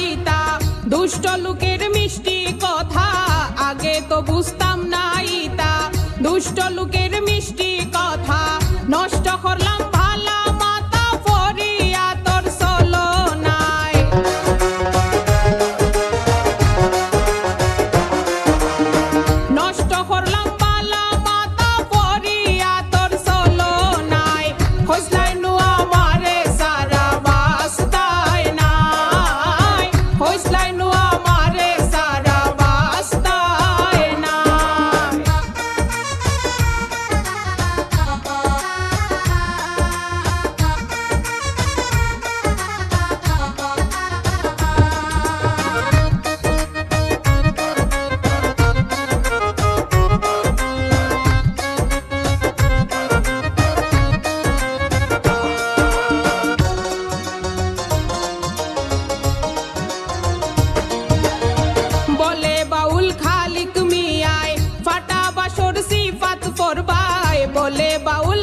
ইতা দুষ্ট লোকের মিষ্টি কথা আগে তো বুঝতাম না ইতা দুষ্ট লোকের মিষ্টি কথা নষ্ট করলাম ভালা মাতা পরিয়া তোর চলো নাই নষ্ট করলাম ভালা মাতা পরিয়া তোর চলো নাই হইসলাই নু আমারে সারা বাস্তায় নাই হইসলাই নু আমারে সারা বাস্তায় নাই বলে বাউল খালিক মিয়ায় ফাটা বাসর সিফাত করবাই বলে বাউল